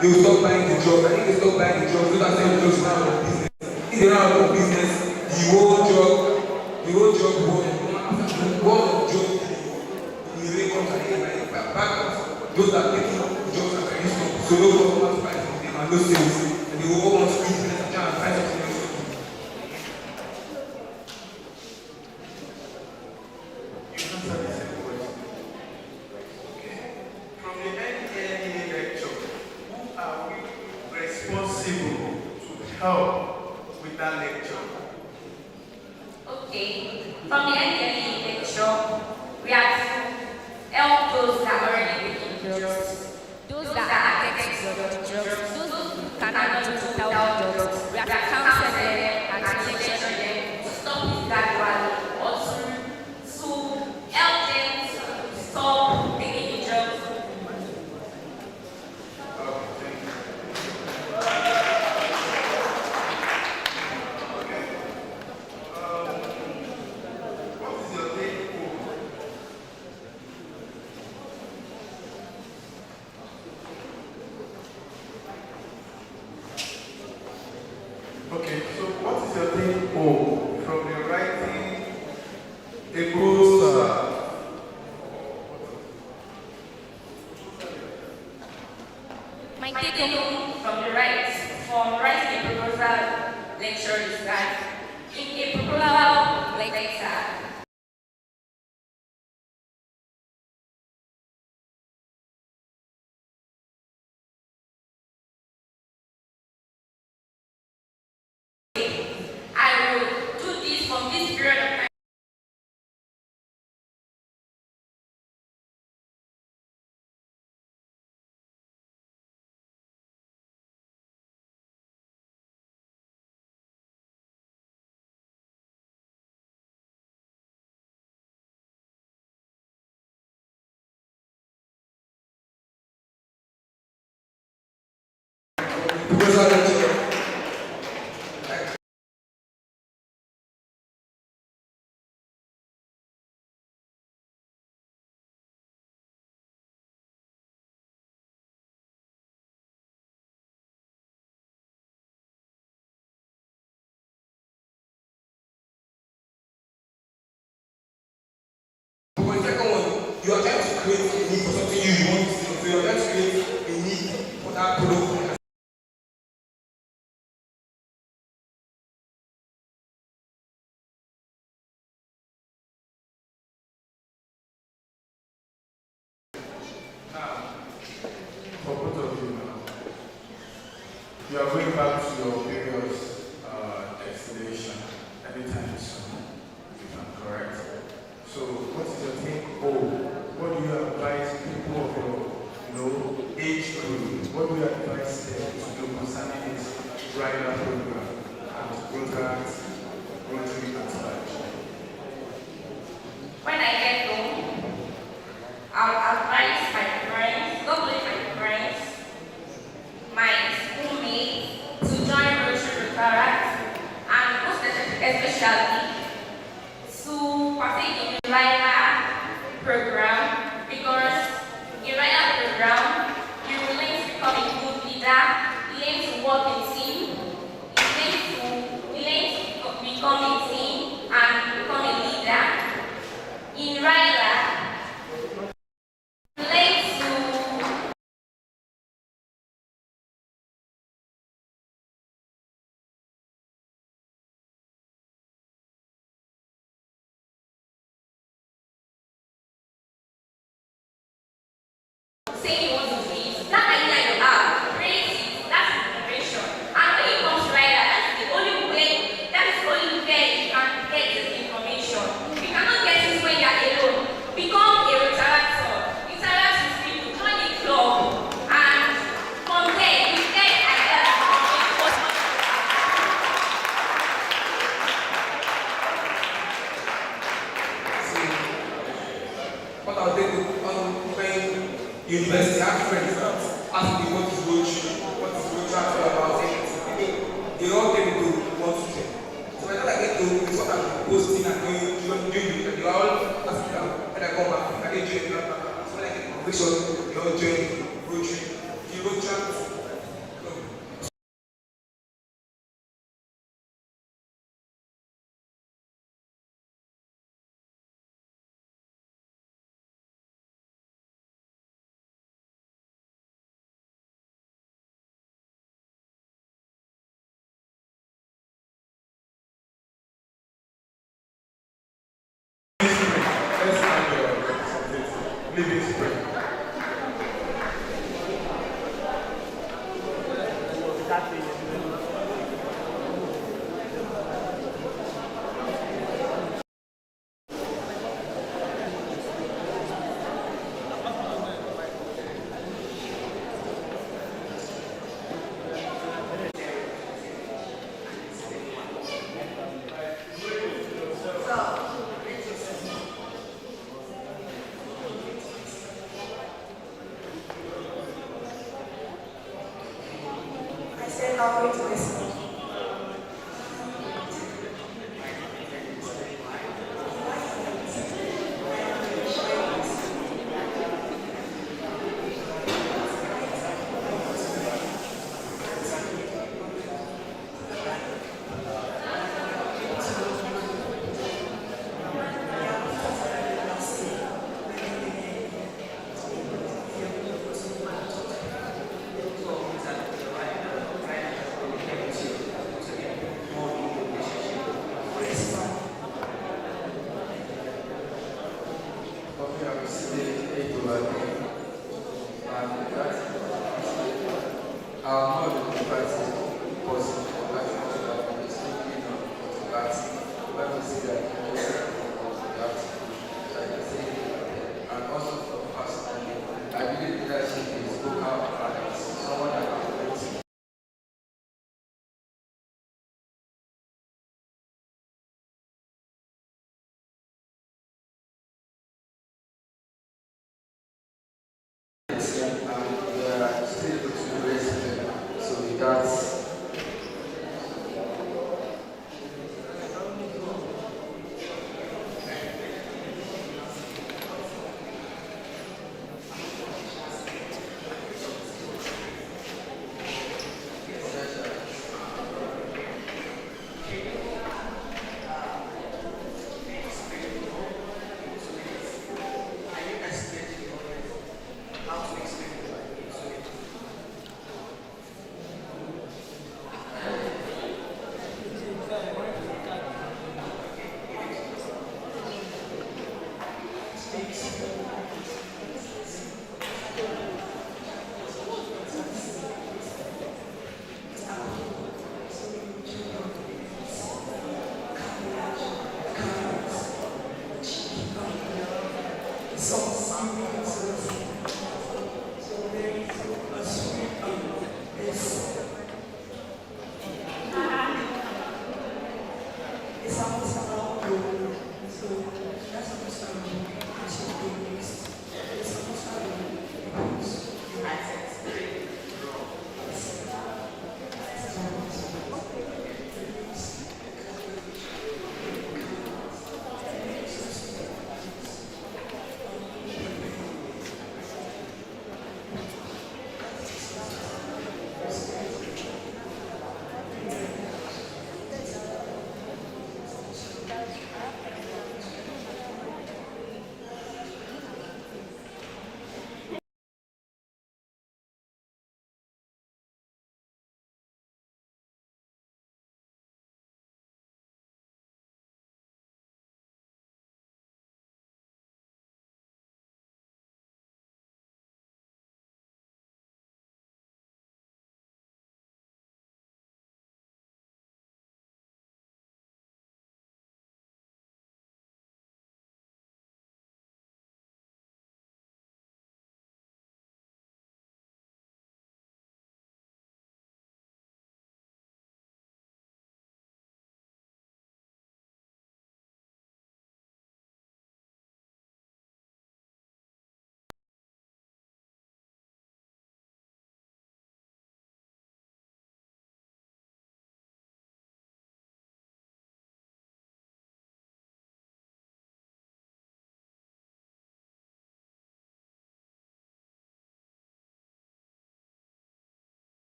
they will stop buying the drugs. I think they stop buying the drugs, so that's the drugs now of business. If they run out of business, the whole drug world, the world of drugs will really come to an end. Back those that take drugs are very strong. So no customers buy from them and no sales. And they will all want to eat and try and find something else. Help with that lecture. Okay, from the NDLE lecture, we have to help those that are already taking drugs, those that are addicted to drugs, those who cannot do without drugs. We have to counsel them and to lecture them to stop it gradually, or to help them to stop taking drugs. Okay, so what is your take home from the writing a proposal? My take home from writing a proposal lecture is that in a proposal lecture, I will do this from this period of time. For the second one, you are trying to create a need for something you want to see. So you are trying to create a need for that product. For both of you now, you are going back to your various destination anytime soon, if I'm correct. So what is your take home? What do you advise people of your age group? What do you advise them to do concerning this rider program and Rotary at large? When I get home, I'll advise my friends, not only my friends, my schoolmates to join Rotary and most especially to partake in the rider program, because in rider program you will learn to become a good leader, learn to work in team, learn to become a team and become a leader. In rider, say you want to leave, that idea you have, raise it, that's inspiration. And when it comes to rider, that's the only way you can get this information. You cannot get this when you're alone. Become a Rotarator. Interact with people, join a club, and from there you get ideas of what I'll take when university, I have friends that ask me what is Rotary about anything. They all tell me to want to check. So by the time I get to it's what I'm posting and doing, you are all asking them when I come back, I get joined. So when I get conviction, they all join Rotary. The Rotary living spring. Halfway to listen.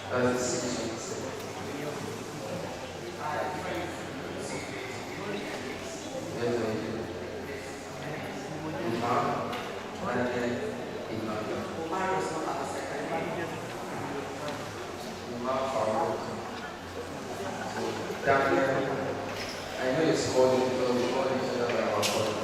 That's the situation. Yes, I do. Imam, and then Imam. Imam Farouk. So, Daniel, I know it's called because we call each other by our fathers.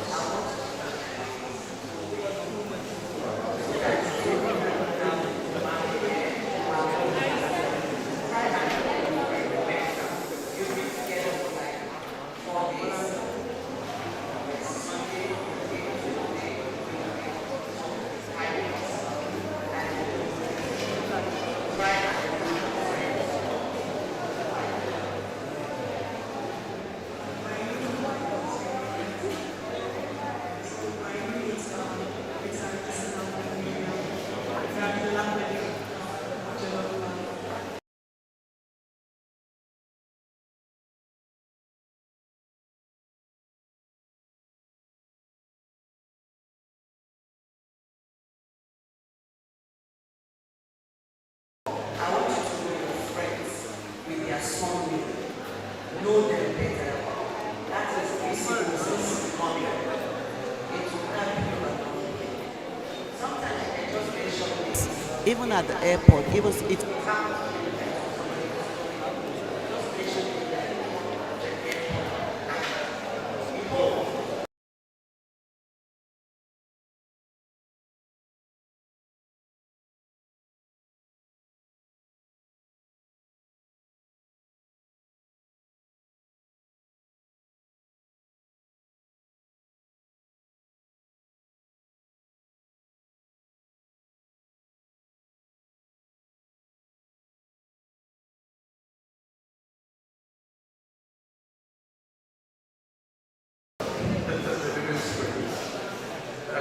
With their strong will, know them better. That is resilience coming. It will help you along. Sometimes I can just mention this. Even at the airport, even it.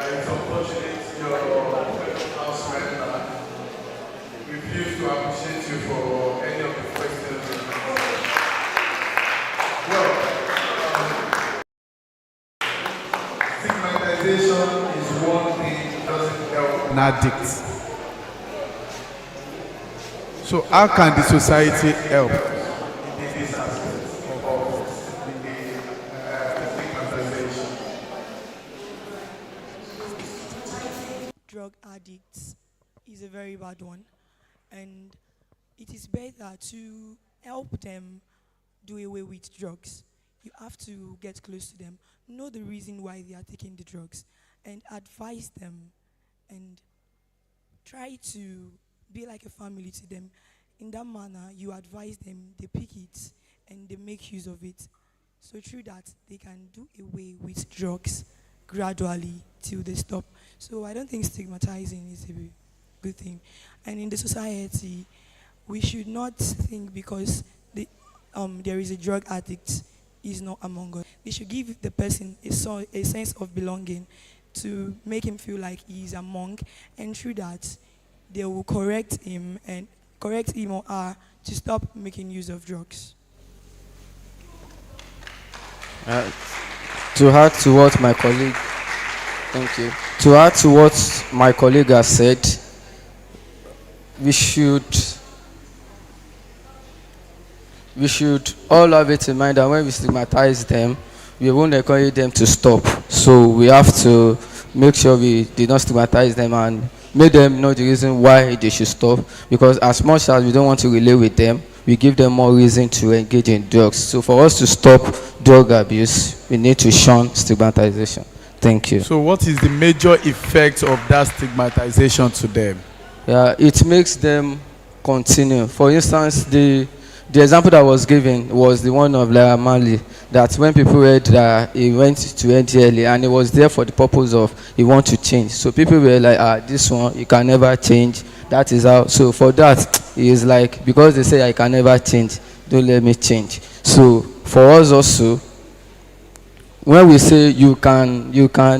It's unfortunate your house member refused to appreciate you for any of the questions you asked. Well, stigmatization is one thing that doesn't help an addict. So how can the society help in this aspect of the stigmatization? Drug addicts is a very bad one, and it is better to help them do away with drugs. You have to get close to them, know the reason why they are taking the drugs, and advise them, and try to be like a family to them. In that manner, you advise them, they pick it, and they make use of it. So through that, they can do away with drugs gradually till they stop. So I don't think stigmatizing is a good thing. And in the society, we should not think because there is a drug addict is not among us. They should give the person a sense of belonging to make him feel like he is among, and through that, they will correct him or her to stop making use of drugs. To add to what my colleague, thank you. To add to what my colleague has said, we should all have it in mind that when we stigmatize them, we won't encourage them to stop. So we have to make sure we did not stigmatize them and make them know the reason why they should stop. Because as much as we don't want to relate with them, we give them more reason to engage in drugs. So for us to stop drug abuse, we need to shun stigmatization. Thank you. So what is the major effect of that stigmatization to them? Yeah, it makes them continue. For instance, the example that was given was the one of Lara Mali, that when people read that he went to NDLA and he was there for the purpose of he want to change. So people were like, this one, you can never change. That is how. So for that, he is like, because they say I can never change, don't let me change. So for us also, when we say you can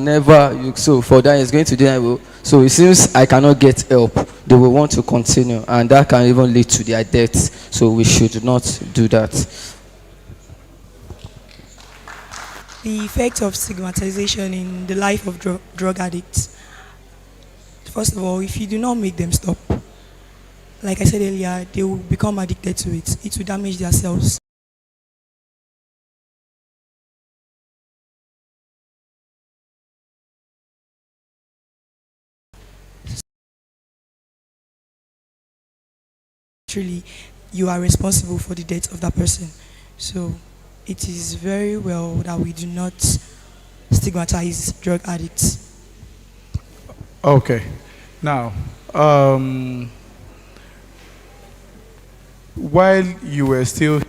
never, so for that it's going to do. So it seems I cannot get help. They will want to continue, and that can even lead to their deaths. So we should not do that. The effect of stigmatization in the life of drug addicts. First of all, if you do not make them stop, like I said earlier, they will become addicted to it. It will damage their cells. Truly, you are responsible for the death of that person. So it is very well that we do not stigmatize drug addicts. Okay. Now, while you were still,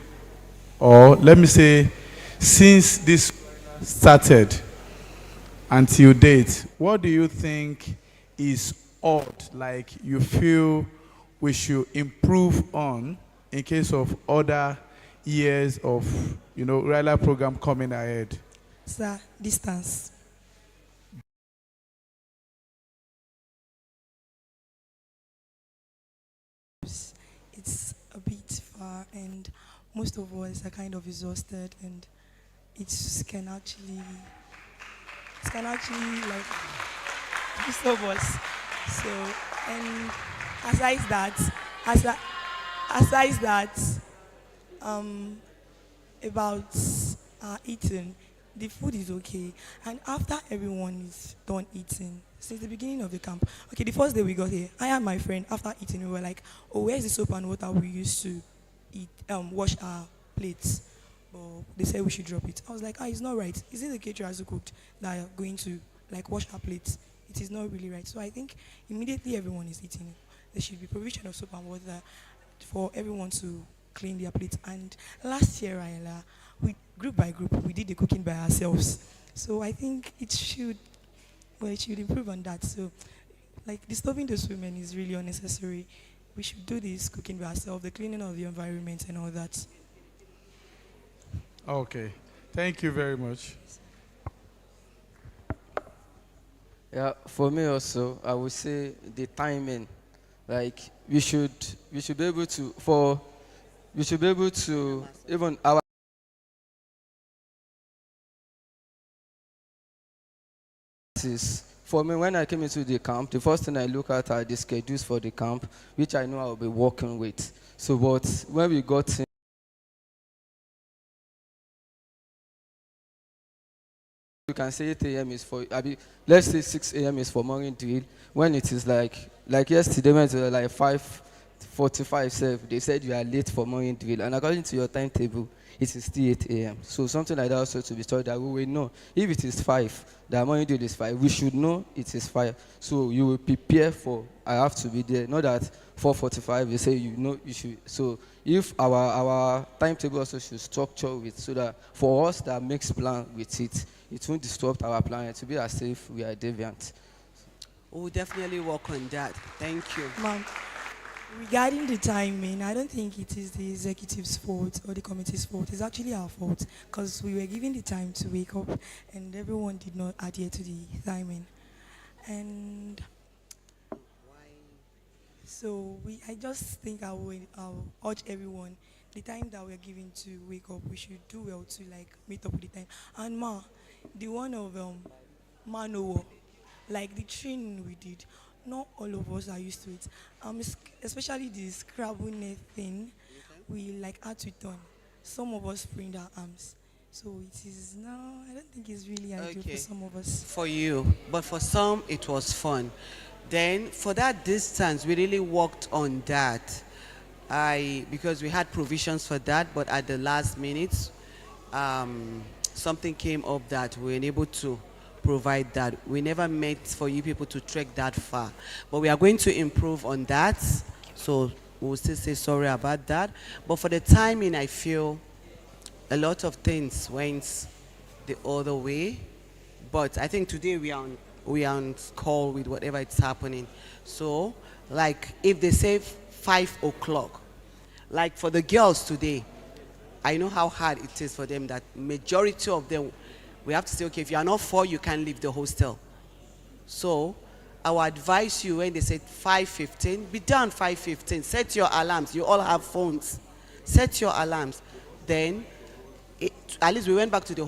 or let me say, since this started until date, what do you think is odd, like you feel we should improve on in case of other years of, regular program coming ahead? Sir, distance. It's a bit far, and most of us are kind of exhausted, and it can actually like disturb us. So, and aside that, aside, aside that, um, about eating, the food is okay. And after everyone is done eating, since the beginning of the camp, okay, the first day we got here, I and my friend, after eating, we were like, oh, where's the soap and water we used to wash our plates? But they said we should drop it. I was like, it's not right. Is it the caterers who cooked that are going to like wash our plates? It is not really right. So I think immediately everyone is eating, there should be provision of soap and water for everyone to clean their plates. And last year, Raila, we group by group we did the cooking by ourselves. So I think it should improve on that. So like disturbing those women is really unnecessary. We should do this cooking by ourselves, the cleaning of the environment and all that. Okay. Thank you very much. Yeah, for me also, I would say the timing. Like we should be able to even our is for me when I came into the camp, the first thing I look at are the schedules for the camp, which I know I'll be working with. So but when we got in, you can say 8 a.m. is for, let's say 6 a.m. is for morning drill. When it is like yesterday, when it was like 5:45, they said you are late for morning drill. And according to your timetable, it is still 8 a.m. So something like that also to be told that we will know. If it is 5, the morning drill is 5, we should know it is 5. So you will prepare for, I have to be there. Not that 4:45, they say you should. So if our timetable also should structure with, so that for us that makes plan with it, it won't disrupt our plan. It will be as if we are deviant. We'll definitely work on that. Thank you. Ma'am, regarding the timing, I don't think it is the executive's fault or the committee's fault. It's actually our fault because we were given the time to wake up and everyone did not adhere to the timing. And so I just think I'll urge everyone, the time that we're given to wake up, we should do well to like meet up with the time. And the one of Manowo, like the training we did, not all of us are used to it. Especially the Scrabble net thing, we like had to turn. Some of us sprained our arms. So it is now, I don't think it's really ideal for Okay. some of us. For you, but for some it was fun. Then for that distance, we really worked on that. Because we had provisions for that, but at the last minute, something came up that we were unable to provide that. We never meant for you people to trek that far, but we are going to improve on that. So we'll still say sorry about that. But for the timing, I feel a lot of things went the other way. But I think today we are on call with whatever it's happening. So, like if they say 5 o'clock, like for the girls today, I know how hard it is for them. That majority of them, we have to say, okay, if you are not 4, you can't leave the hostel. So, I will advise you when they say 5:15, be done 5:15. Set your alarms. You all have phones. Set your alarms. Then, at least we went back to the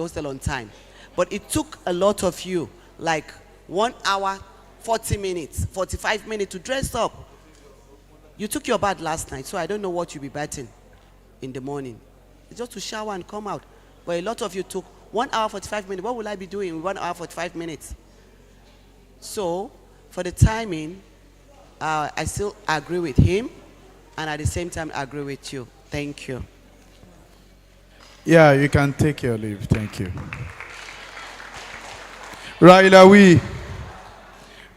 hostel on time. But it took a lot of you, like 1 hour, 40 minutes, 45 minutes to dress up. You took your bath last night, so I don't know what you'll be bathing in the morning. It's just to shower and come out. But a lot of you took 1 hour 45 minutes. What will I be doing in 1 hour 45 minutes? So, for the timing, I still agree with him, and at the same time agree with you. Thank you. Yeah, you can take your leave. Thank you. Railawi.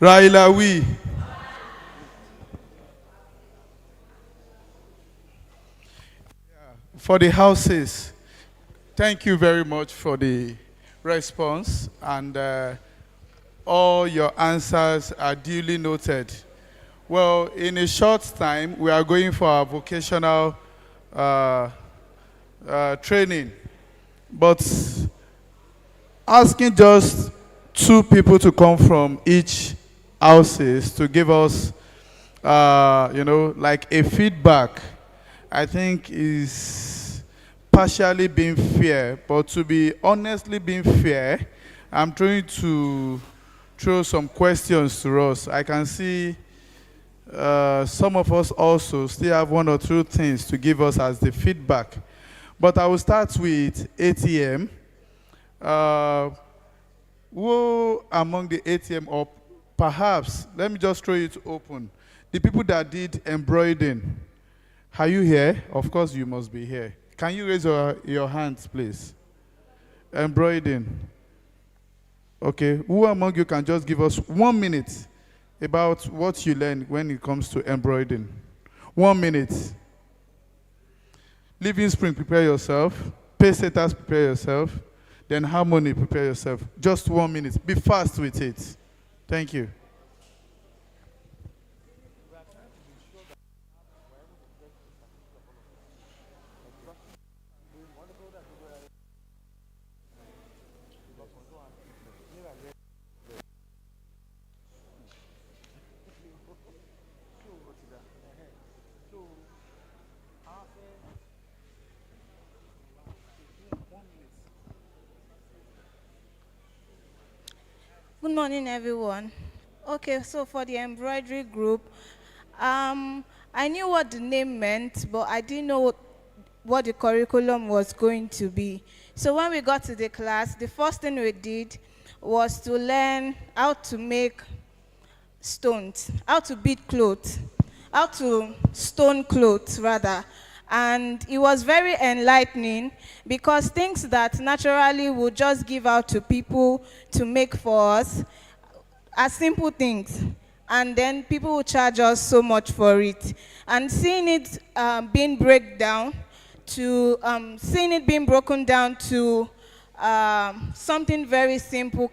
Railawi. For the houses, thank you very much for the response, and all your answers are duly noted. Well, in a short time, we are going for our vocational training, but asking just 2 people to come from each houses to give us, like a feedback, I think is partially being fair. But to be honestly being fair, I'm trying to throw some questions to us. I can see some of us also still have 1 or 2 things to give us as the feedback. But I will start with ATM. Who among the ATM, or perhaps, let me just throw it open, the people that did embroidering, are you here? Of course you must be here. Can you raise your hands, please? Embroidering. Okay, who among you can just give us 1 minute about what you learned when it comes to embroidering? 1 minute. Living Spring, prepare yourself. Paysetters, prepare yourself. Then Harmony, prepare yourself. Just 1 minute. Be fast with it. Thank you. Good morning, everyone. Okay, so for the embroidery group, I knew what the name meant, but I didn't know what the curriculum was going to be. So when we got to the class, the first thing we did was to learn how to make stones, how to bead clothes, how to stone clothes, rather. And it was very enlightening, because things that naturally would just give out to people to make for us are simple things. And then people will charge us so much for it. And seeing it being being broken down to something very simple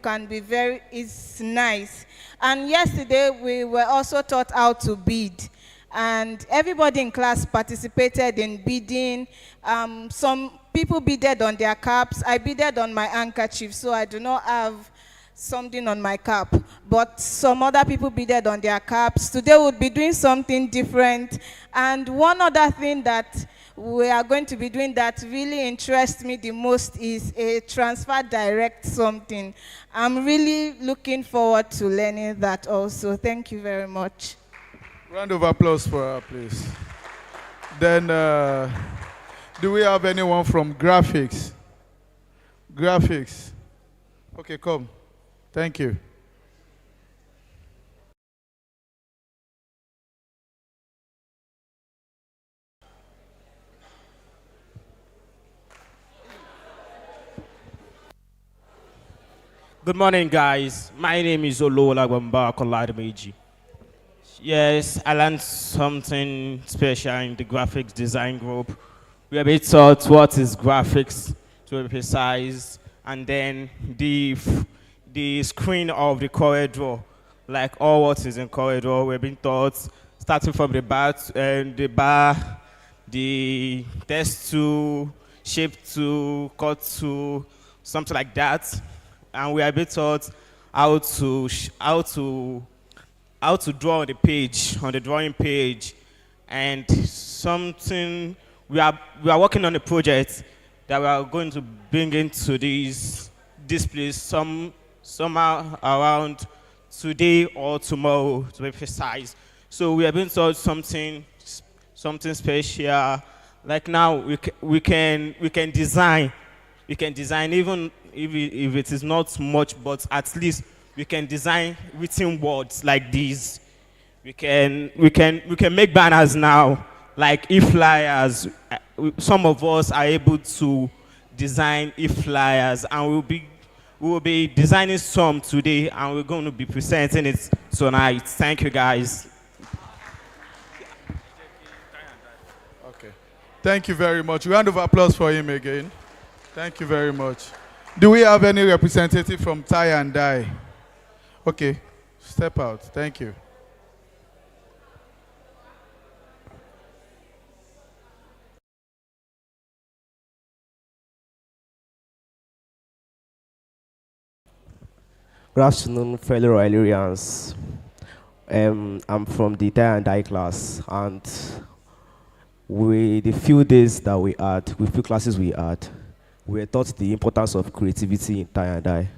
is nice. And yesterday we were also taught how to bead. And everybody in class participated in beading. Some people beaded on their caps. I beaded on my handkerchief, so I do not have something on my cap. But some other people beaded on their caps. Today we'll be doing something different. And one other thing that we are going to be doing that really interests me the most is a transfer direct something. I'm really looking forward to learning that also. Thank you very much. Round of applause for her, please. Then, do we have anyone from graphics? Graphics. Okay, come. Thank you. Good morning, guys. My name is Olola Gwamba Koladameji. Yes, I learned something special in the graphics design group. We have been taught what is graphics, to be precise, and then the screen of the corridor, like all what is in corridor. We've been taught starting from the bar, the test tool, shape tool, cut tool, something like that. And we have been taught how to draw on the page, on the drawing page, and something we are working on a project that we are going to bring into this place somehow around today or tomorrow, to be precise. So we have been taught something something special. Like now, we can design. We can design even if it is not much, but at least we can design written words like these. We can make banners now, like e-flyers. Some of us are able to design e-flyers, and we will be designing some today, and we're going to be presenting it tonight. Thank you, guys. Okay. Thank you very much. Round of applause for him again. Thank you very much. Do we have any representative from Tie and Die? Okay. Step out. Thank you. Good afternoon, fellow Illyrians. I'm from the Tie and Die class, and with the few days that we had, with few classes we had, we were taught the importance of creativity in Tie and Die,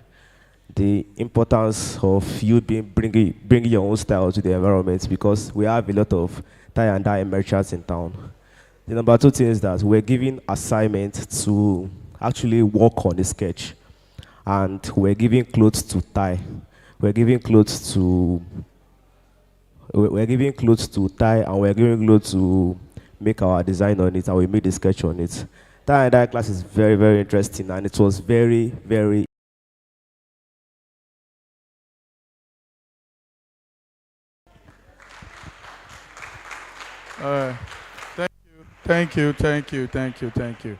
the importance of you bringing your own style to the environment, because we have a lot of Tie and Die merchants in town. The number two thing is that we're given assignment to actually work on a sketch, and we're giving clothes to tie. We're giving clothes to tie, and we're giving clothes to make our design on it, and we made a sketch on it. Tie and Die class is very, very interesting, and it was very, very. Thank you, thank you, thank you, thank you.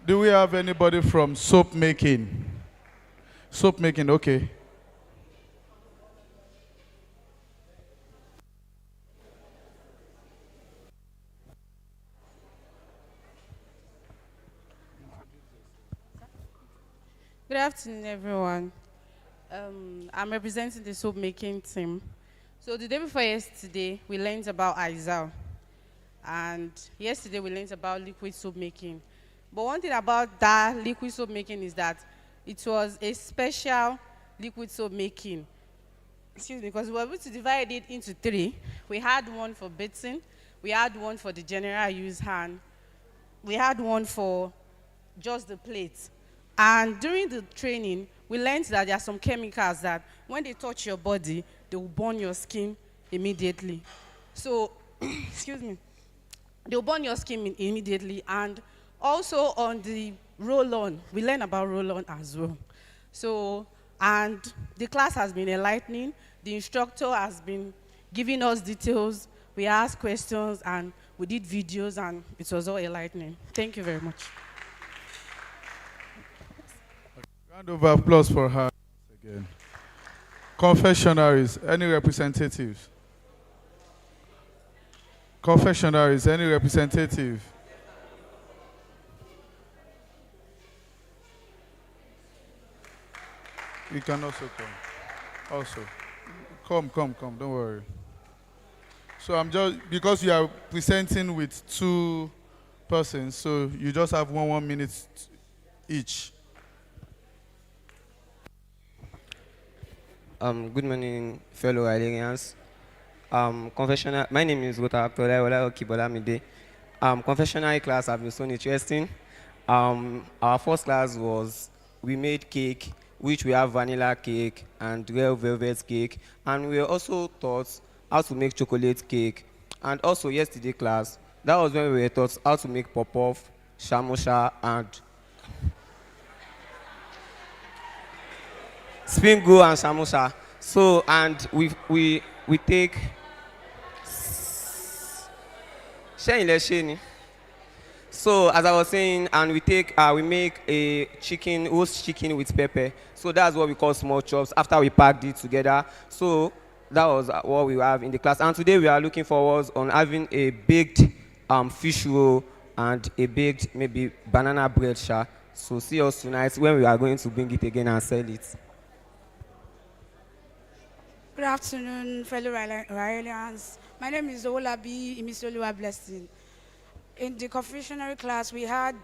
Do we have anybody from soap making? Soap making, okay. Good afternoon, everyone. I'm representing the soap making team. So the day before yesterday, we learned about Izal. And yesterday, we learned about liquid soap making. But one thing about that liquid soap making is that it was a special liquid soap making. Excuse me, because we were able to divide it into three. We had one for bathing, we had one for the general use hand, we had one for just the plates. And during the training, we learned that there are some chemicals that when they touch your body, they will burn your skin immediately. So, excuse me, they will burn your skin immediately. And also on the roll-on, we learn about roll-on as well. So, and the class has been enlightening. The instructor has been giving us details. We asked questions, and we did videos, and it was all enlightening. Thank you very much. Round of applause for her again. Confessionaries, any representatives? Confessionaries, any representative? You can also come. Also. Come, don't worry. So I'm just, because you are presenting with two persons, so you just have 1 minute each. Good morning, fellow Illyrians. Confessional. My name is Rotary Youth. Confessional class have been so interesting. Our first class was we made cake, which we have vanilla cake and red velvet cake, and we were also taught how to make chocolate cake. And also yesterday class, that was when we were taught how to make pop-off, shamusha, and spring roll and samosa. So, and we take so as I was saying, and we make a chicken, roast chicken with pepper. So that's what we call small chops after we packed it together. So that was what we have in the class. And today we are looking forward on having a baked fish roll and a baked maybe banana bread sha. So see us tonight when we are going to bring it again and sell it. Good afternoon, fellow Rylans. My name is Olabi Imisoluwa Blessing. In the confectionery class, we had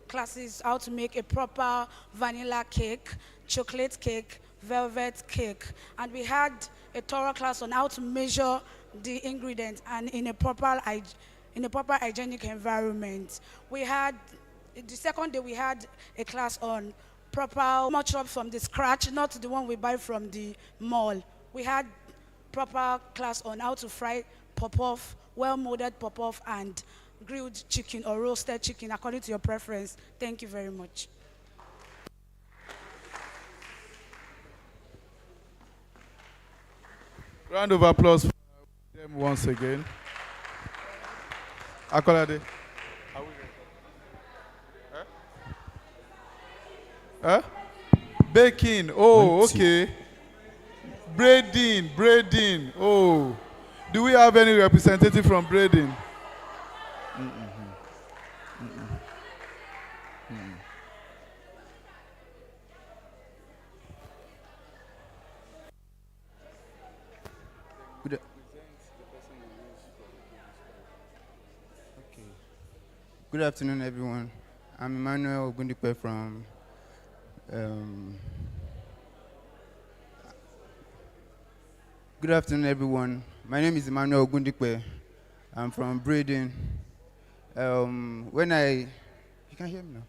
classes how to make a proper vanilla cake, chocolate cake, velvet cake. And we had a thorough class on how to measure the ingredients and in a proper hygienic environment. We had, the second day we had a class on proper much up from the scratch, not the one we buy from the mall. We had proper class on how to fry pop-off, well-molded pop-off and grilled chicken or roasted chicken according to your preference. Thank you very much. Round of applause for them once again. Akolade. Huh? Baking. Oh, okay. Braiding. Oh. Do we have any representative from braiding? Good afternoon, everyone. I'm Emmanuel Ogundipe from Good afternoon, everyone. My name is Emmanuel Ogundipe. I'm from Braden. You can hear me now.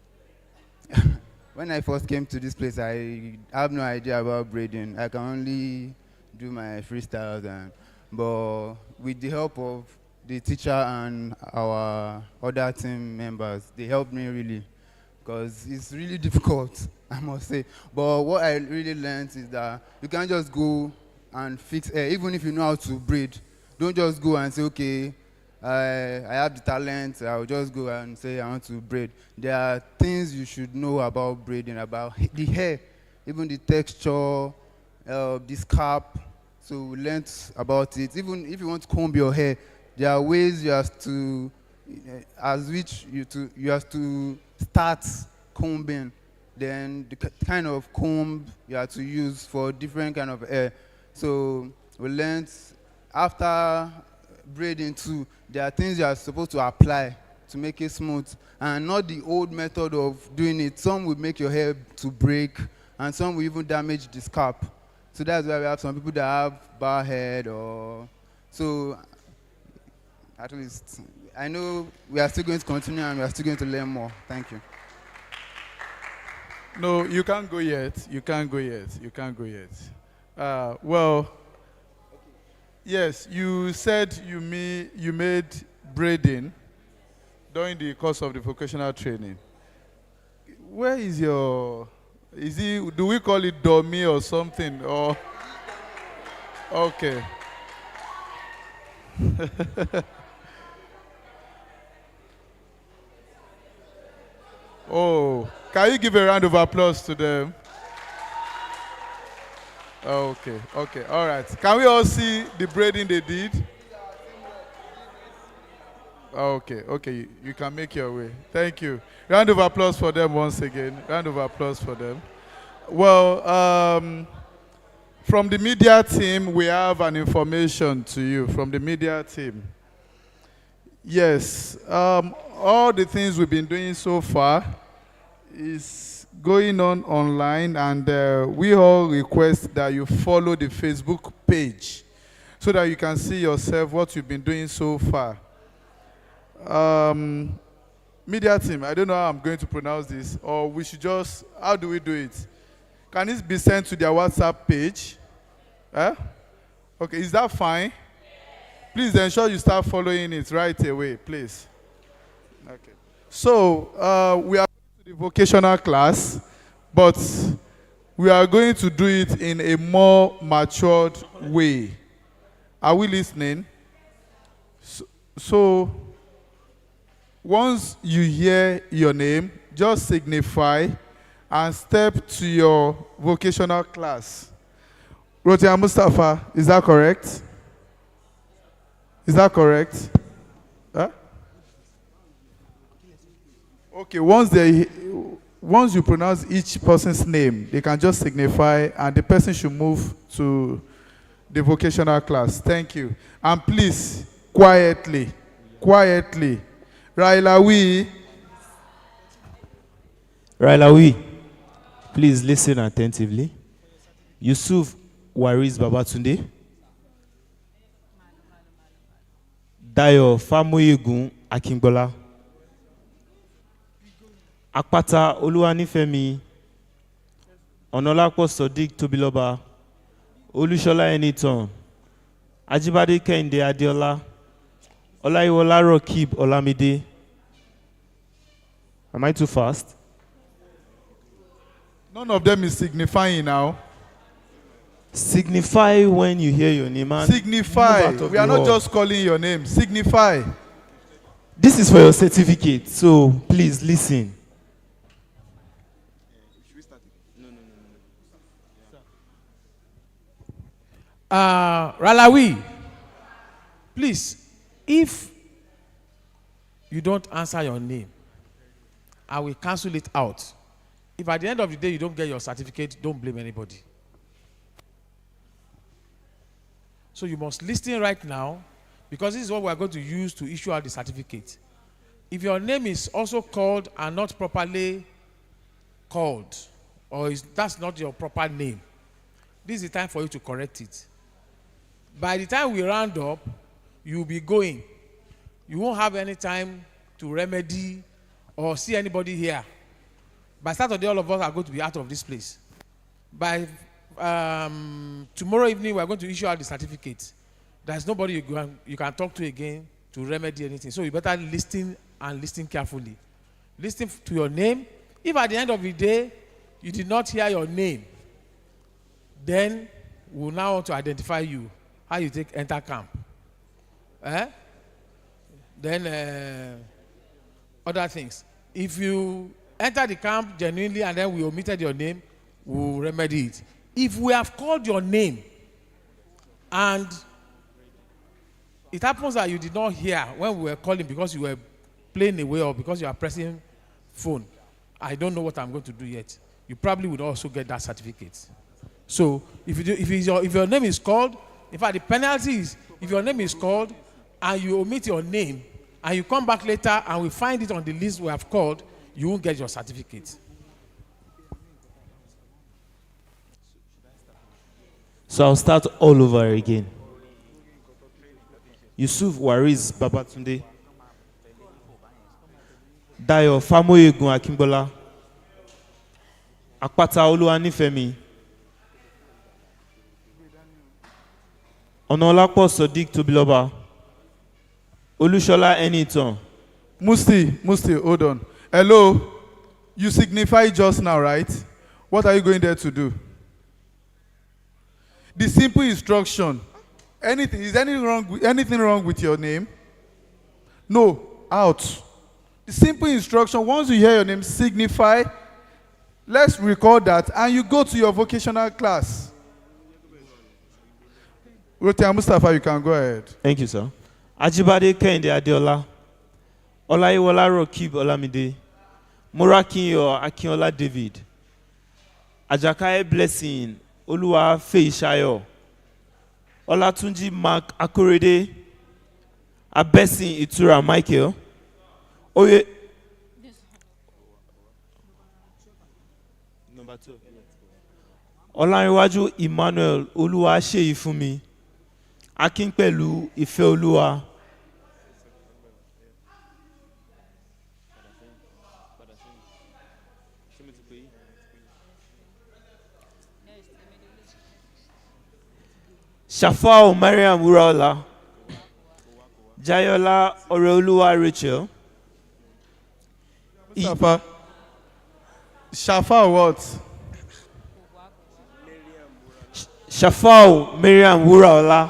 When I first came to this place, I have no idea about braiding. I can only do my freestyles, but with the help of the teacher and our other team members, they helped me really, because it's really difficult, I must say. But what I really learned is that you can't just go and fix hair, even if you know how to braid. Don't just go and say, okay, I have the talent, I'll just go and say I want to braid. There are things you should know about braiding, about the hair, even the texture, the scalp. So we learned about it. Even if you want to comb your hair, there are ways you have to, you have to start combing. Then the kind of comb you have to use for different kind of hair. So we learned after braiding too, there are things you are supposed to apply to make it smooth, and not the old method of doing it. Some will make your hair to break, and some will even damage the scalp. So that's why we have some people that have bald head, or so. At least I know we are still going to continue, and we are still going to learn more. Thank you. No, you can't go yet. You can't go yet. You can't go yet. Well, yes, you said you made braiding during the course of the vocational training. Where is your, do we call it dummy or something? Or, okay. Oh, can you give a round of applause to them? Okay, all right. Can we all see the braiding they did? Okay, you can make your way. Thank you. Round of applause for them once again. Round of applause for them. Well, from the media team, we have an information to you from the media team. Yes, all the things we've been doing so far is going on online, and we all request that you follow the Facebook page so that you can see yourself what you've been doing so far. Media team, I don't know how I'm going to pronounce this, or we should just, how do we do it? Can it be sent to their WhatsApp page? Okay, is that fine? Please ensure you start following it right away, please. Okay. So, we are going to the vocational class, but we are going to do it in a more matured way. Are we listening? So once you hear your name, just signify and step to your vocational class. Rotia Mustafa, is that correct? Is that correct? Huh? Okay, once you pronounce each person's name, they can just signify, and the person should move to the vocational class. Thank you. And please, quietly. Railawi, please listen attentively. Yusuf Waris Babatunde, Dayo Famoyegun Akingbola, Akpata Oluwanifemi, Onolapo Sodiq Tobiloba, Olushola Eniton, Ajibade Kehinde Adeola, Olaiwola Rokib Olamide. Am I too fast? None of them is signifying now. Signify when you hear your name. And Signify. We are not just calling your name. Signify. This is for your certificate, so please listen. Ralawi, please, if you don't answer your name, I will cancel it out. If at the end of the day you don't get your certificate, don't blame anybody. So you must listen right now, because this is what we are going to use to issue out the certificate. If your name is also called and not properly called, or that's not your proper name, this is the time for you to correct it. By the time we round up, you'll be going. You won't have any time to remedy or see anybody here. By Saturday, all of us are going to be out of this place. By tomorrow evening, we are going to issue out the certificate. There's nobody you can talk to again to remedy anything. So you better listen and listen carefully. Listen to your name. If at the end of the day, you did not hear your name, then we'll now want to identify you. How you take enter camp. Then other things. If you enter the camp genuinely and then we omitted your name, we'll remedy it. If we have called your name and it happens that you did not hear when we were calling because you were playing away or because you are pressing phone, I don't know what I'm going to do yet. You probably would also get that certificate. So if your name is called, in fact the penalty is if your name is called and you omit your name and you come back later and we find it on the list we have called, you won't get your certificate. So I'll start all over again. Yusuf Waris Babatunde, Dayo Famoyegun Akingbola, Akpata Oluwanifemi, Onolapo Sodiq Tobiloba, Olushola Eniton. Musti, hold on. Hello, you signified just now, right? What are you going there to do? The simple instruction. Is anything wrong with your name? No, out. The simple instruction, once you hear your name, signify. Let's record that, and you go to your vocational class. Rotary Mustafa, you can go ahead. Thank you, sir. Ajibade Kehinde Adeola, Olaiwola Rokib Olamide, Morakinyo Akinola David, Ajakaye Blessing, Oluwa Feishayo, Olatunji Mark Akorede, Abesin Itura Michael, Oye. Number 2. Olaniwaju Emmanuel Oluwa Seyifunmi, Akinpelu Ifeoluwa. Shafao Mariam Wuraola, Jayola Oreoluwa Rachel. Shafao what? Shafao Mariam Wuraola,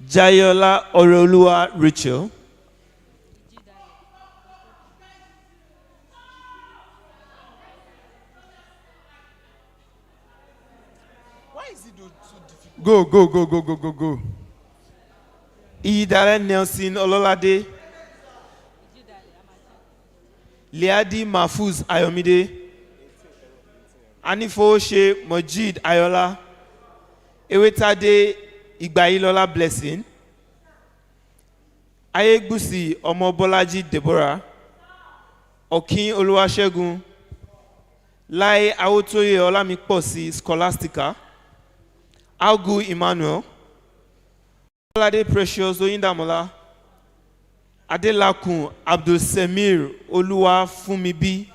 Jayola Oreoluwa Rachel. Why is it so difficult? Go. Idare Nelson Ololade, Liadi Mahfuz Ayomide, Anifoshe Mojid Ayola, Ewetade Igbayilola Blessing, Ayegbusi Omobolaji Deborah, Okin Oluwasegun, Lai Awotoye Olamiposi Scholastica, Augu Emmanuel, Olade Precious Oyindamola, Adelakun Abdul Semir Oluwa Fumibi,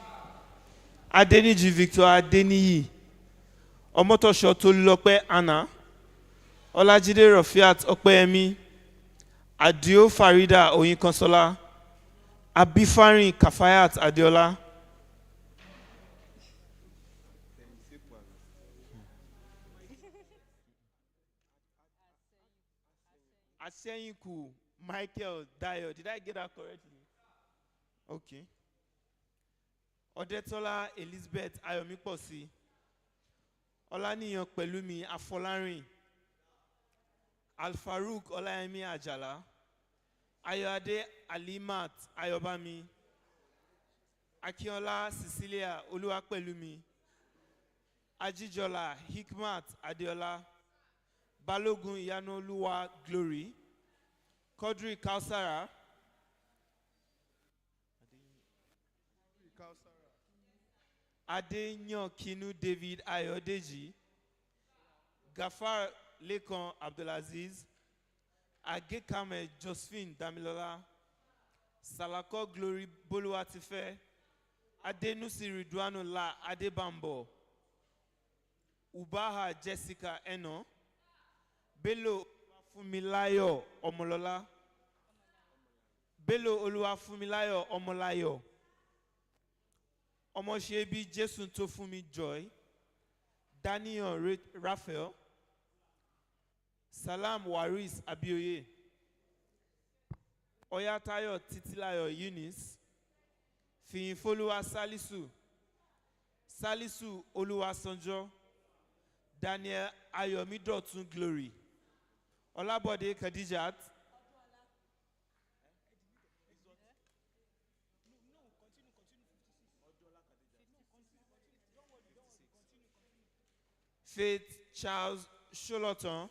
Adeniji Victor Adeniyi, Omotosho Tolulope Anna, Olajide Rafiat Opeyemi, Adio Farida Oyinkansola, Abifarin Kafayat Adeola, Asenyinku Michael Dayo. Did I get that correctly? Okay. Odetola Elizabeth Ayomiposi, Olaniyan Pelumi Afolarin, Alfarouk Olayemi Ajala, Ayoade Alimat Ayobami, Akinola Cecilia Oluwapelumi, Ajijola Hikmat Adeola, Balogun Iyanoluwa Glory, Kodri Kausara, Adenyo Kinu David Ayodeji, Gafar Lekan Abdulaziz, Agekame Josephine Damilola, Salako Glory Boluwatife, Adenusi Ridwanu La Adebambo, Ubaha Jessica Eno, Bello Fumilayo Omolola, Bello Oluwafumilayo Omolayo, Omoshebi Jesun Tofumi Joy, Daniel Raphael, Salam Waris Abioye, Oyatayo Titilayo Eunice, Fiyinfoluwa Salisu, Salisu Oluwasanjo, Daniel Ayomidotun Glory, Olabode Khadijat, Faith Charles Sholoton,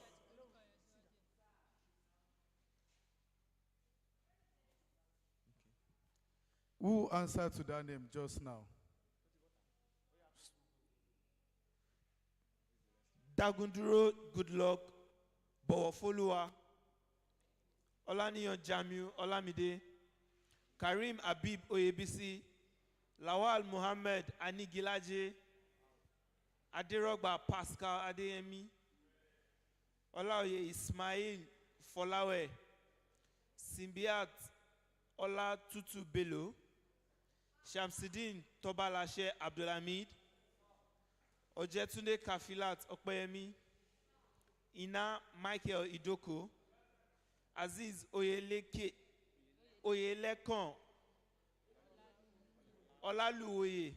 Who answered to that name just now? Dagunduro Goodluck Bowofoluwa, Olaniyan Jamiu Olamide, Karim Abib Oyebisi, Lawal Muhammad Anigilaje, Aderogba Pascal Adeyemi, Olaoye Ismail Folawe, Simbiat Ola Tutu Bello, Shamsidin Tobalashe Abdulhamid, Ojetunde Kafilat Okpeyemi, Ina Michael Idoko, Aziz Oyelekon, Olaluoye,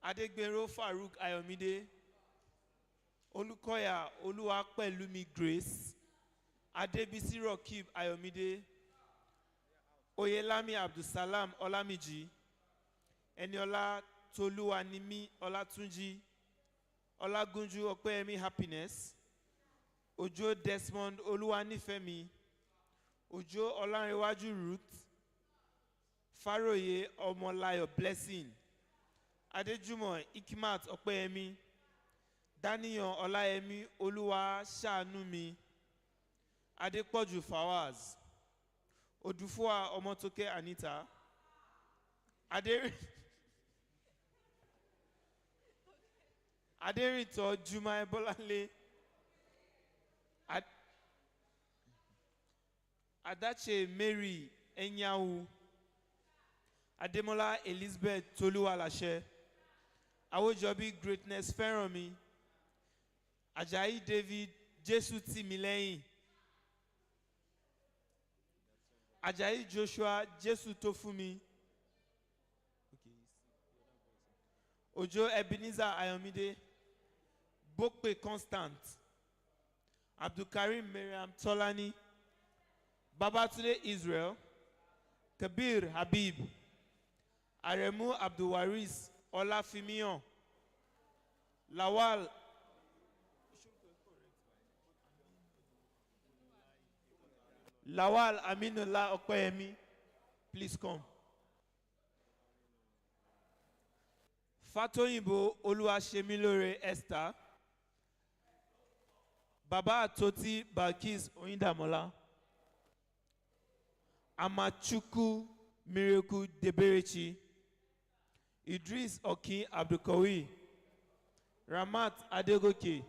Adegbero Farouk Ayomide, Olukoya Oluwapelumi Grace, Adebisi Rokib Ayomide, Oyelami Abdusalam Olamiji, Eniola Toluwanimi Olatunji, Olagunju Opeyemi Happiness, Ojo Desmond Oluwanifemi, Ojo Olanrewaju Ruth, Faroye Omolayo Blessing, Adejumo Ikimat Opeyemi, Daniel Olayemi Oluwa Shanumi, Adepoju Fawaz, Odufua Omotoke Anita, Aderito Juma Ebolale, Adache Mary Enyawu, Ademola Elizabeth Toluwalashe, Awojobi Greatness Feromi, Ajayi David Jesu Timileyin, Ajayi Joshua Jesu Tofumi, Ojo Ebenezer Ayomide, Bokpe Constant, Abdulkarim Miriam Tolani, Babatunde Israel, Kabir Habib, Aremu Abdulwaris Olafimion, Lawal Aminullah Okoyemi, please come. Fatoyinbo Oluwasemilore Esther. Baba Atoti Balkis Oyindamola. Amachuku Miracle Deberechi. Idris Okin Abdulkawi. Ramat Adegoke.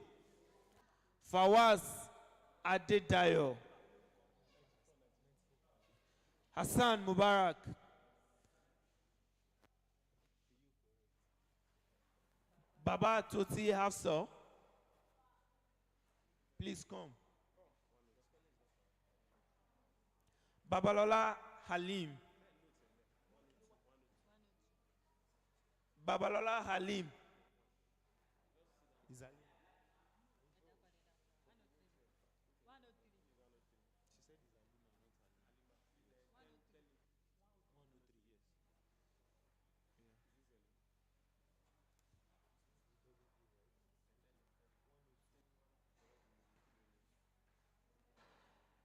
Fawaz Adedayo. Hassan Mubarak. Baba Toti Hafsa. Please come. Babalola Halim. Babalola Halim. Is that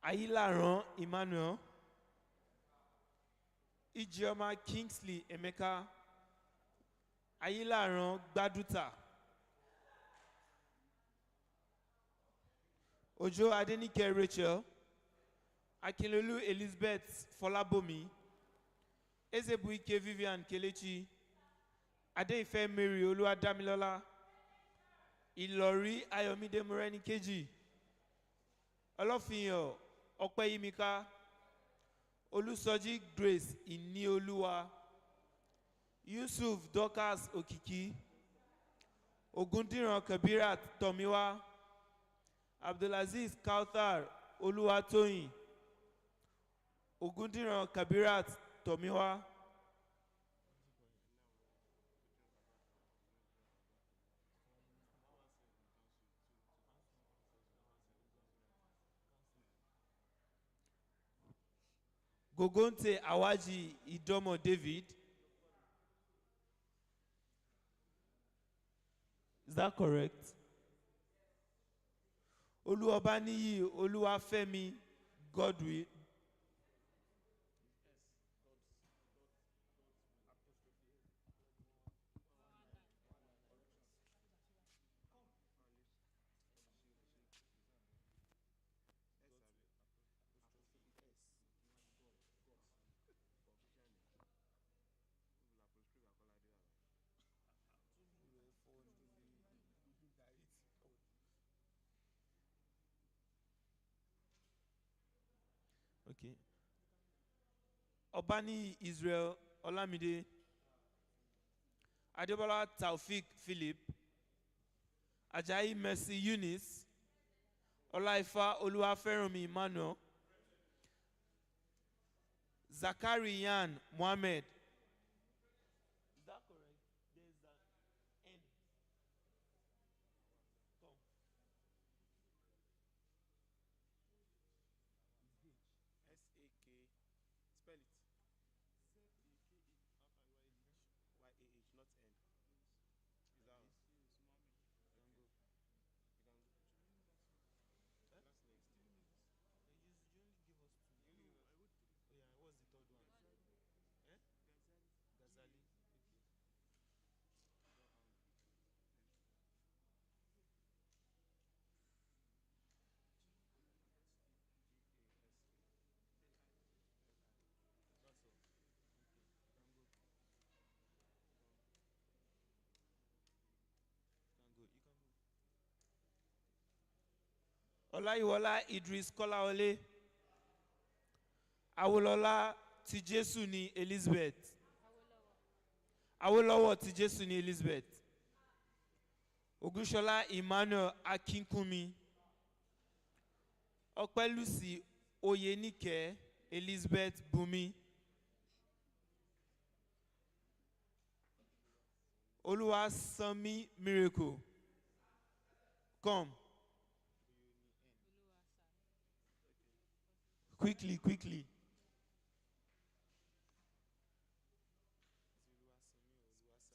Ayilaran Emmanuel. Ijeoma Kingsley Emeka. Ayilaran Gbaduta. Ojo Adenike Rachel. Akinlolu Elizabeth Folabomi. Ezebuike Vivian Kelechi. Adeife Mary Oluwadamilola. Ilori Ayomide Morenikeji. Olofiyan Opeyimika. Olusoji Grace Inioluwa. Yusuf Dorcas Okiki. Ogundiran Kabirat Tomiwa. Abdulaziz Kauthar Oluwatoyin. Ogundiran Kabirat Tomiwa. Gogonte Awaji Idomo David. Is that correct? Oluwabaniyi Oluwafemi Godwin. Okay. Obani Israel Olamide. Adebola Taufik Philip. Ajayi Mercy Eunice. Olaifa Oluwafermi Emmanuel. Zakari Yan Mohammed. Is that correct? There's an N. Come. S-A-K. Spell it. Y-A-H, not N. Is that one? You can go. You can go. That's next. You only give us two. Oh yeah, what's the third one? Eh? Ghazali. Okay. That's all. Okay. You can go. You can go. Olayiwola Idris Kolaole. Awolola Tijesu ni Elizabeth. Awolowo Tijesu ni Elizabeth. Ogunshola Emmanuel Akinkumi. Opelusi Oyenike Elizabeth Bumi. Oluwasanmi Miracle. Come. Quickly, quickly.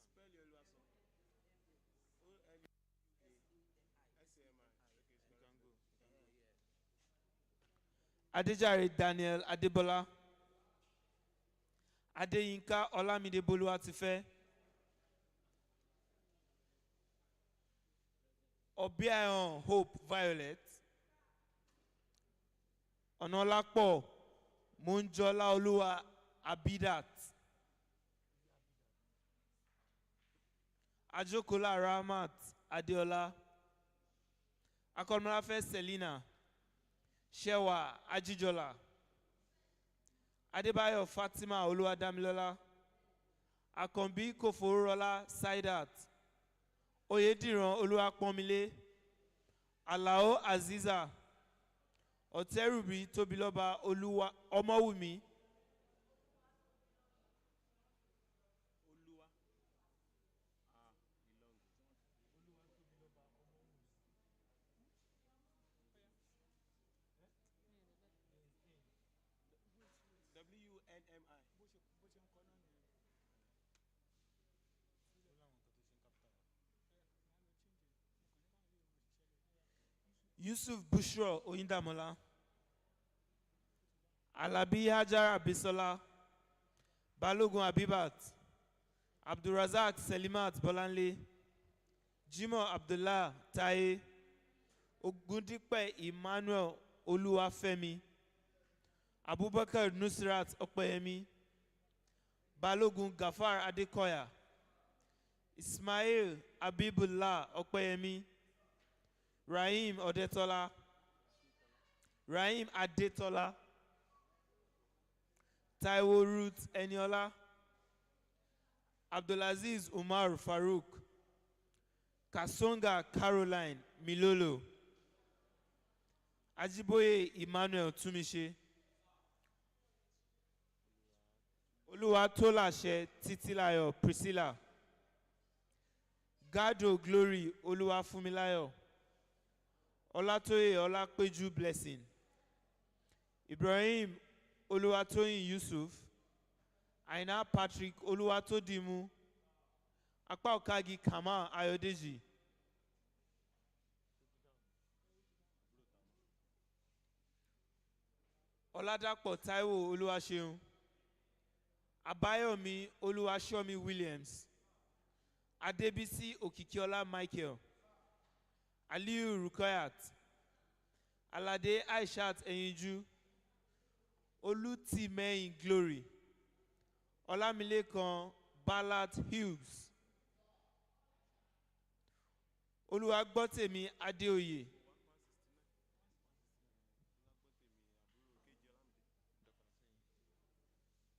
Spell your Oluwasan. O-L-U-A-S-A-M-I. Okay, so you can go. Adejare Daniel Adebola. Adeyinka Olamide Boluwatife. Obiayon Hope Violet, Onolapo Munjola Olua Abidat, Ajokola Rahmat Adeola, Akolmalafe Selina, Shewa Ajijola, Adebayo Fatima Oluwadamilola, Akombi Koforola Saidat, Oyediran Oluwapomile, Alao Aziza, Oterubi Tobiloba Oluwa Omowumi, WNMI. Yusuf Bushro Oyindamola, Alabi Hajara Bisola, Balogun Abibat, Abdulrazak Selimat Bolanle, Jimo Abdullah Taye, Ogundipe Emmanuel Oluwafemi, Abubakar Nusrat Opeyemi, Balogun Gafar Adekoya, Ismail Abibullah Opeyemi, Rahim Odetola, Rahim Adetola, Taiwo Ruth Eniola, Abdulaziz Umar Farouk, Kasonga Caroline Milolo, Ajiboye Emmanuel Tumishe, Oluwatolashe Titilayo Priscilla, Gado Glory Oluwafumilayo, Olatoye Olapeju Blessing, Ibrahim Oluwatoyin Yusuf, Aina Patrick Oluwatodimu, Akpa Okagi Kamal Ayodeji, Oladapo Taiwo Oluwaseun, Abayomi Oluwasomi Williams, Adebisi Okikiola Michael, Aliyu Rukoyat, Alade Aishat Eyinju, Olutimehin Glory, Olamilekan Ballard Hughes, Oluwagbotemi Adeoye,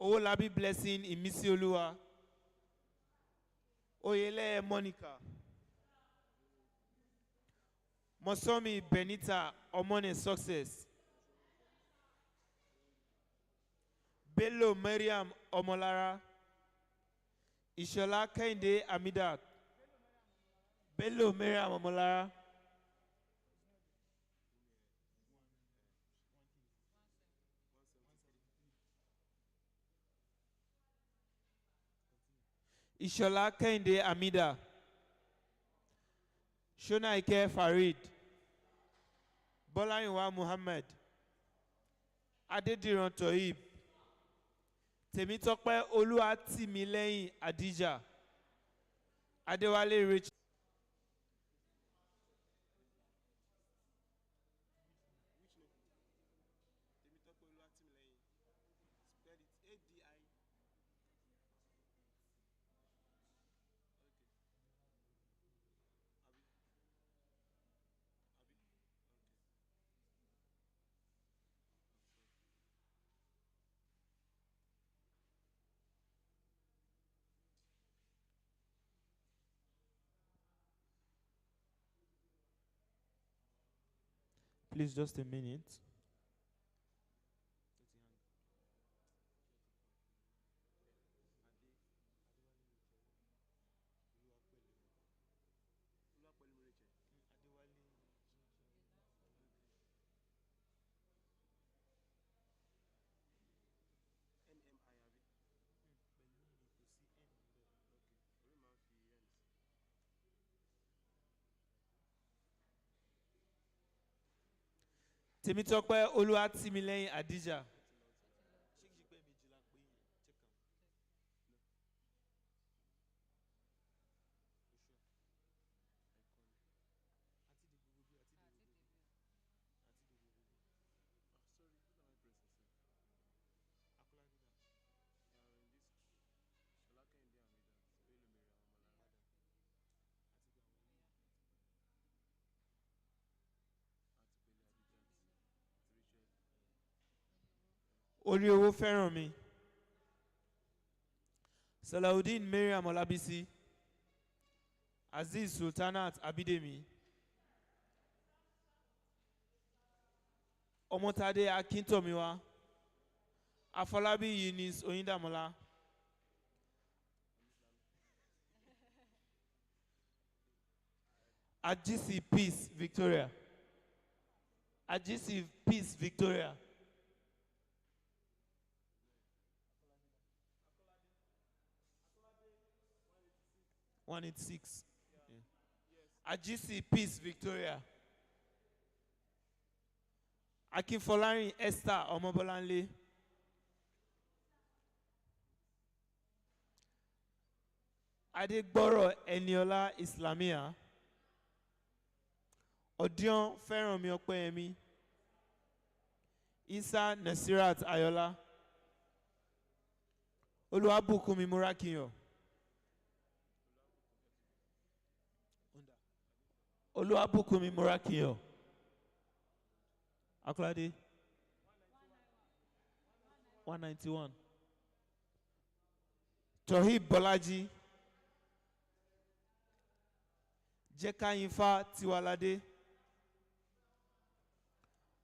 Owolabi Blessing Imisi Oluwa, Oyele Monica, Mosomi Benita Omone Success, Bello Mariam Omolara, Ishola Kehinde Amidat, Bello Mariam Omolara, Ishola Kehinde Amida, Shonaike Farid, Bolayiwa Muhammad, Adediran Toib, Temitope Oluwatimileyin Adija, Adewale Rich, Which name? Temitope Oluwatimileyin. Spell it A-D-I. Okay. Abi. Abi. Okay. Please, just a minute. NMI abi. Pẹ̀lú mi kò sí N níbẹ̀. Okay. Orí máa ń fi N sí. Temitope Oluwatimileyin Adija. Ṣé kìí ṣe pé méjìlá pé yẹn? Check am. No. You sure? I call you. Oriowo Fẹ́rànmi. Salaudeen Mariam Olabisi. Aziz Sultanat Abidemi. Omotade Akintomiwa. Afolabi Eunice Oyindamola. Ajisi Peace Victoria. Ajisi Peace Victoria. One 186. Yeah. Ajisi Peace Victoria. Akinfolarin Esther Omobolanle. Adegboro Eniola Islamia. Odion Fẹ́rànmi Ọpẹ́yẹmí. Isa Nasirat Ayola. Oluwabùkúnmi Múrákìyàn. Oluwabùkúnmi Múrákìyàn. Akolade. 191. Tohib Bolaji. Jekayinfa Tiwalade.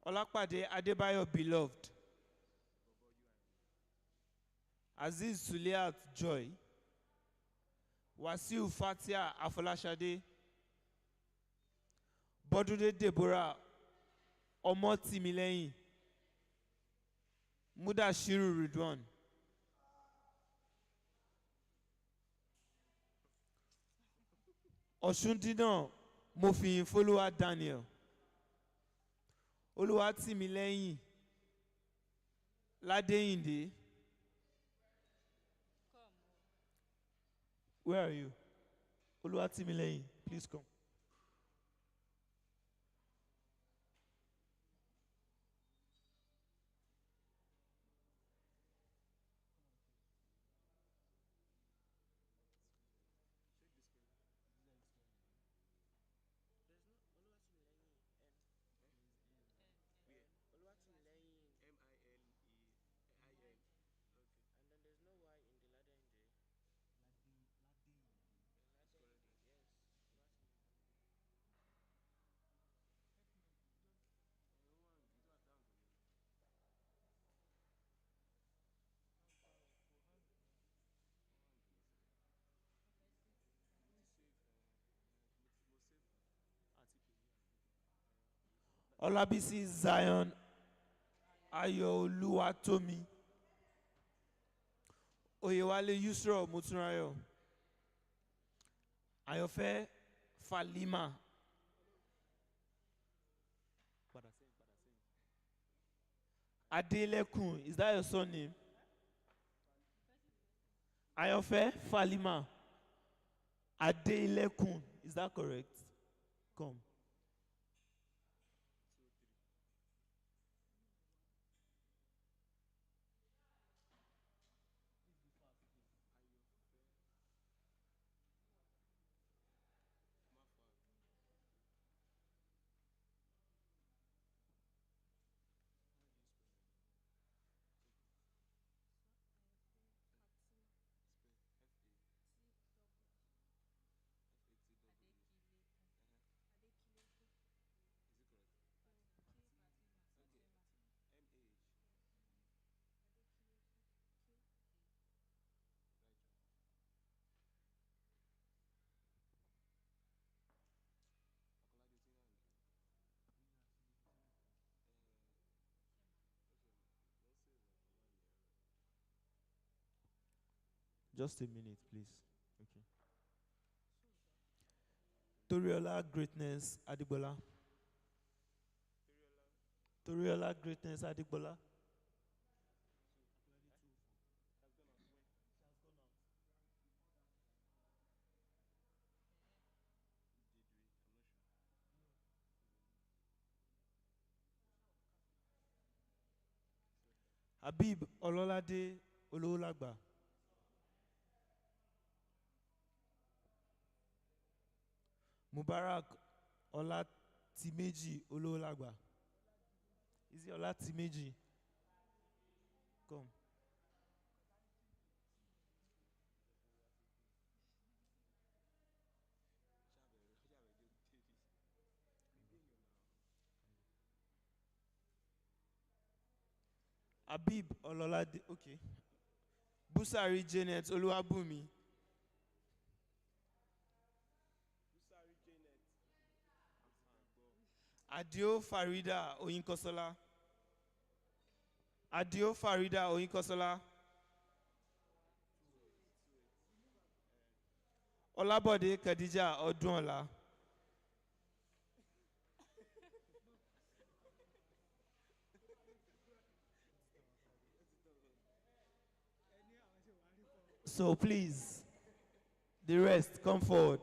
Olapade Adebayo Beloved. Aziz Suliat Joy. Wasiu Fatia Afolashade. Bodude Deborah Omotimileyin. Mudashiru Ridwan. Oshundina Mofiyinfoluwa Daniel. Oluwatimileyin Ladeyinde. Where are you? Oluwatimileyin, please come. There's no Oluwatimileyin M. Where? Oluwatimileyin Milein. Okay. And then there's no Y in the ladder in there. That's correct. Yes. Olabisi Zion Ayoluwatomi. Oyewale Yusro Mutunrayo. Ayofe Falima. Adelekun, is that your son name? Ayofe Falima. Adelekun, is that correct? Come. Just a minute, please. Okay. Toriola Greatness Adibola. Toriola Greatness Adibola. Habib Ololade Ololagba. Mubarak Olatimeji Ololagba. Is it Olatimeji? Come. Abib Ololade, okay. Busari Janet Oluwabumi. Busari Janet. Adio Farida Oyinkosola. Adio Farida Oyinkosola. Olabode Khadija Odunola. So please, the rest, come forward.